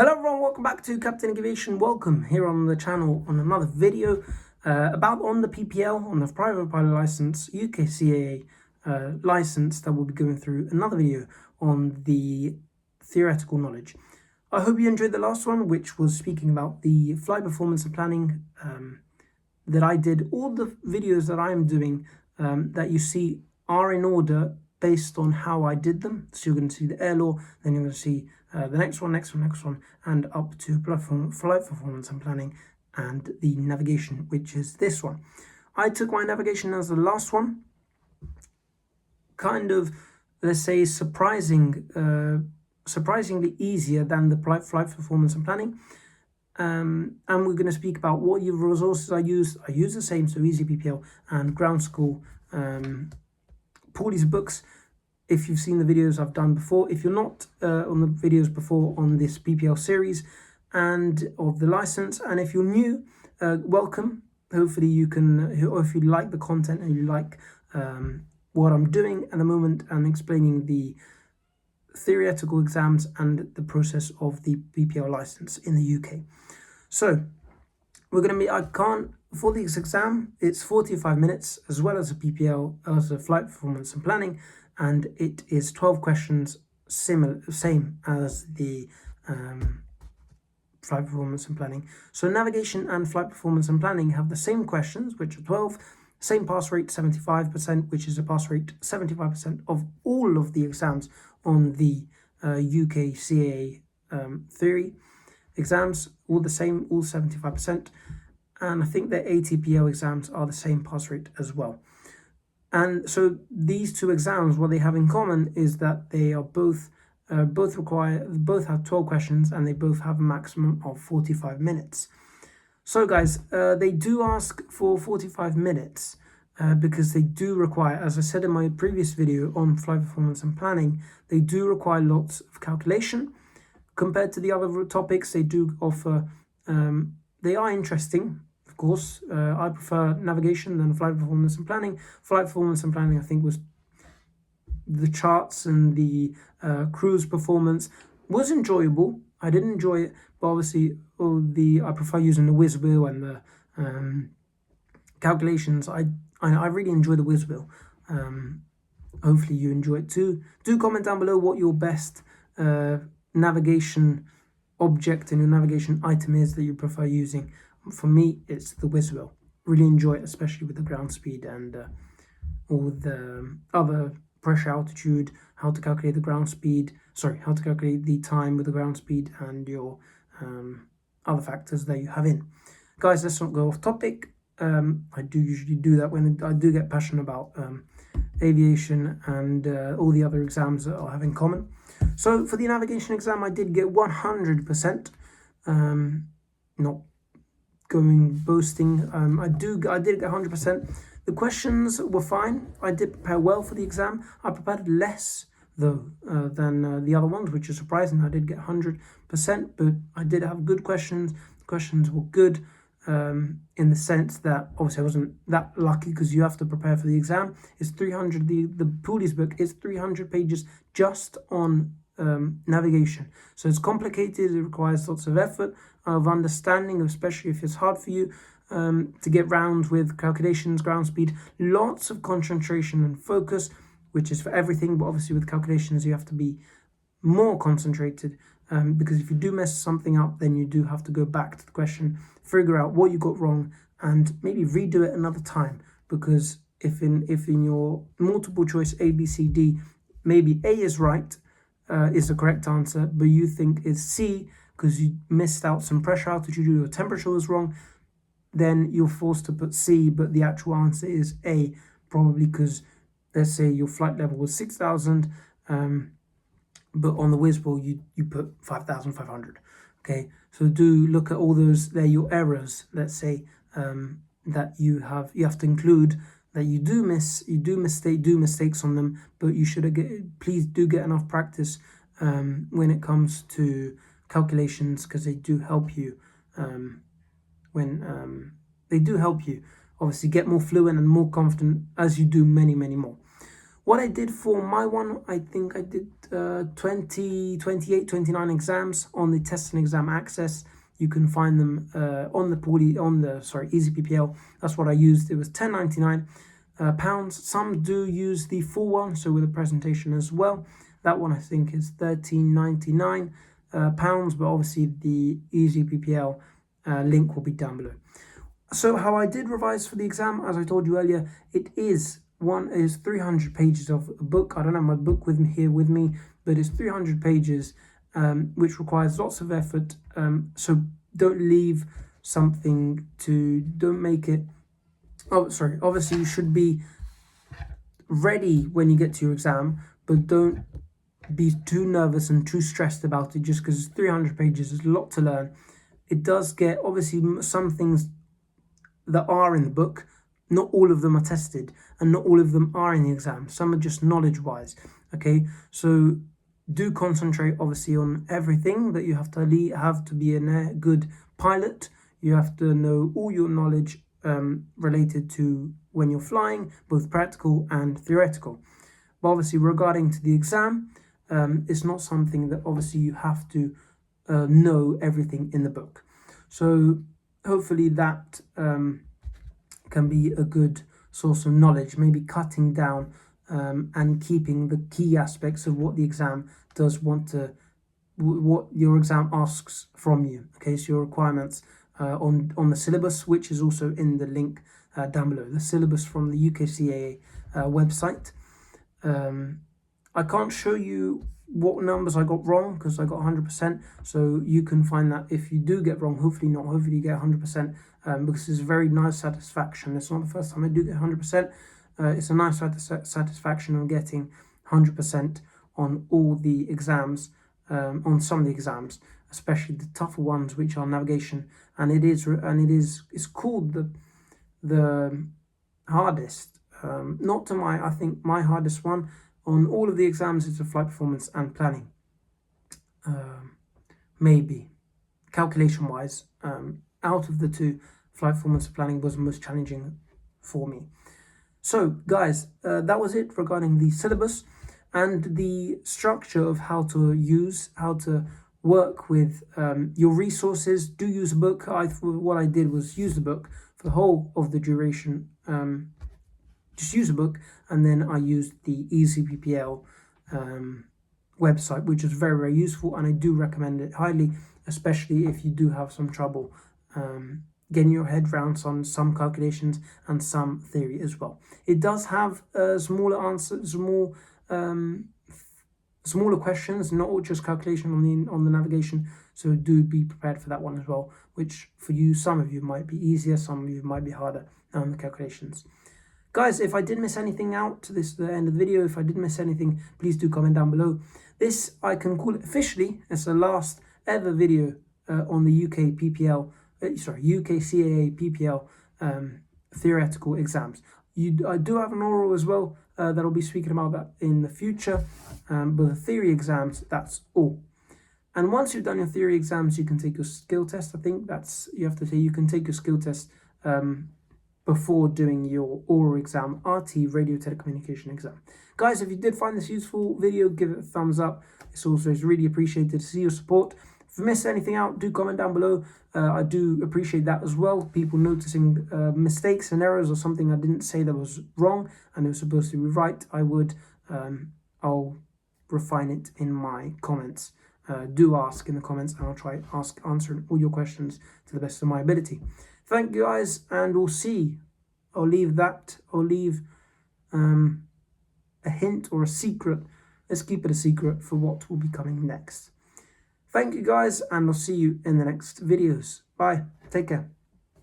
Hello everyone, welcome back to Captain Aviation. Welcome here on the channel on another video about on the PPL, on the Private Pilot License, UK CAA license that we'll be going through another video on the theoretical knowledge. I hope you enjoyed the last one, which was speaking about the flight performance and planning that I did. All the videos that I am doing that you see are in order based on how I did them. So you're going to see the air law, then you're going to see the next one, and up to flight performance and planning and the navigation, which is this one. I took my navigation as the last one. Kind of, let's say, surprisingly easier than the flight performance and planning. And we're going to speak about what resources I use. I use the same, so Easy PPL and Ground School Paulie's books. If you've seen the videos I've done before, if you're not on the videos before on this PPL series and of the license, and if you're new, welcome. Hopefully you can, or if you like the content and you like what I'm doing at the moment and explaining the theoretical exams and the process of the PPL license in the UK. So we're going to be, for this exam, it's 45 minutes as well as a PPL, as a flight performance and planning, and it is 12 questions, same as the flight performance and planning. So navigation and flight performance and planning have the same questions, which are 12, same pass rate, 75%, which is a pass rate 75% of all of the exams on the UK CAA theory exams, all the same, all 75%. And I think the ATPL exams are the same pass rate as well. And so these two exams, what they have in common is that they are both have 12 questions, and they both have a maximum of 45 minutes. So guys, they do ask for 45 minutes because they do require, as I said in my previous video on flight performance and planning, they do require lots of calculation. Compared to the other topics, they do offer, they are interesting. Of course, I prefer navigation than flight performance and planning. Flight performance and planning, I think, was the charts and the cruise performance was enjoyable. I did enjoy it, but obviously, I prefer using the whiz wheel and the calculations. I really enjoy the whiz wheel. Hopefully, you enjoy it too. Do comment down below what your best navigation object and your navigation item is that you prefer using. For me, it's the whiz wheel. Really enjoy it, especially with the ground speed and all the other pressure, altitude, how to calculate the ground speed, how to calculate the time with the ground speed and your other factors that you have in. Guys, let's not go off topic. I do usually do that when I do get passionate about aviation and all the other exams that I have in common. So for the navigation exam, I did get 100%. Not going boasting. I did get 100%. The questions were fine. I did prepare well for the exam. I prepared less though than the other ones, which is surprising. I did get 100%, but I did have good questions. The questions were good in the sense that obviously I wasn't that lucky because you have to prepare for the exam. It's 300. The Paulie's book is 300 pages just on navigation. So it's complicated. It requires lots of effort, of understanding, especially if it's hard for you to get round with calculations, ground speed, lots of concentration and focus, which is for everything, but obviously with calculations you have to be more concentrated because if you do mess something up, then you do have to go back to the question, figure out what you got wrong, and maybe redo it another time, because if in your multiple choice A, B, C, D, maybe A is right, is the correct answer, but you think it's C because you missed out some pressure, altitude, or your temperature was wrong, then you're forced to put C, but the actual answer is A, probably because, let's say, your flight level was 6,000, but on the whiz wheel you put 5,500. Okay, so do look at all those. They're your errors. Let's say that you have to include that you do mistakes on them, but you should please do get enough practice when it comes to calculations, because they do help you obviously get more fluent and more confident as you do many more. What I did for my one, I think I did 20, 28, 29 exams on the test and exam access. You can find them on the Easy PPL. That's what I used. It was £10.99 pounds. Some do use the full one, so with a presentation as well. That one I think is £13.99 pounds, but obviously the Easy PPL link will be down below. So how I did revise for the exam, as I told you earlier, it is 300 pages of a book. I don't have my book with me, but it's 300 pages, which requires lots of effort. So don't leave something don't make it. Oh, sorry. Obviously, you should be ready when you get to your exam, but don't be too nervous and too stressed about it just because it's 300 pages. There's a lot to learn. It does get, obviously, some things that are in the book, not all of them are tested, and not all of them are in the exam. Some are just knowledge-wise, okay? So do concentrate, obviously, on everything that you have to be a good pilot. You have to know all your knowledge related to when you're flying, both practical and theoretical. But obviously, regarding to the exam, it's not something that obviously you have to know everything in the book. So hopefully that can be a good source of knowledge, maybe cutting down and keeping the key aspects of what the exam does what your exam asks from you. Okay, so your requirements on the syllabus, which is also in the link down below, the syllabus from the UK CAA website. I can't show you what numbers I got wrong because I got 100%, so you can find that if you do get wrong, hopefully you get 100%, because it's a very nice satisfaction. It's not the first time I do get 100%. It's a nice satisfaction of getting 100% on all the exams, on some of the exams, especially the tougher ones, which are navigation, and it's called the hardest. Not to I think my hardest one on all of the exams is the flight performance and planning. Maybe calculation wise, out of the two, flight performance and planning was the most challenging for me. So guys, that was it regarding the syllabus and the structure of how to work with your resources. Do use a book. What I did was use the book for the whole of the duration. Just use a book, and then I used the Easy PPL website, which is very, very useful, and I do recommend it highly, especially if you do have some trouble getting your head around some calculations and some theory as well. It does have smaller answers, smaller questions, not all just calculation on the navigation, so do be prepared for that one as well, which for you, some of you might be easier, some of you might be harder on the calculations. Guys, if I did miss anything out, this is the end of the video. If I did miss anything, please do comment down below. This, I can call it officially, it's the last ever video on the UK CAA PPL theoretical exams. I do have an oral as well that I'll be speaking about that in the future, but the theory exams, that's all. And once you've done your theory exams, you can take your skill test. I think you can take your skill test before doing your oral exam, RT, radio telecommunication exam. Guys, if you did find this useful video, give it a thumbs up. It's really appreciated to see your support. If you missed anything out, do comment down below. I do appreciate that as well. People noticing mistakes and errors or something I didn't say that was wrong and it was supposed to be right, I'll refine it in my comments. Do ask in the comments, and I'll try answering all your questions to the best of my ability. Thank you guys, and we'll see. I'll leave a hint or a secret. Let's keep it a secret for what will be coming next. Thank you guys, and I'll see you in the next videos. Bye. Take care.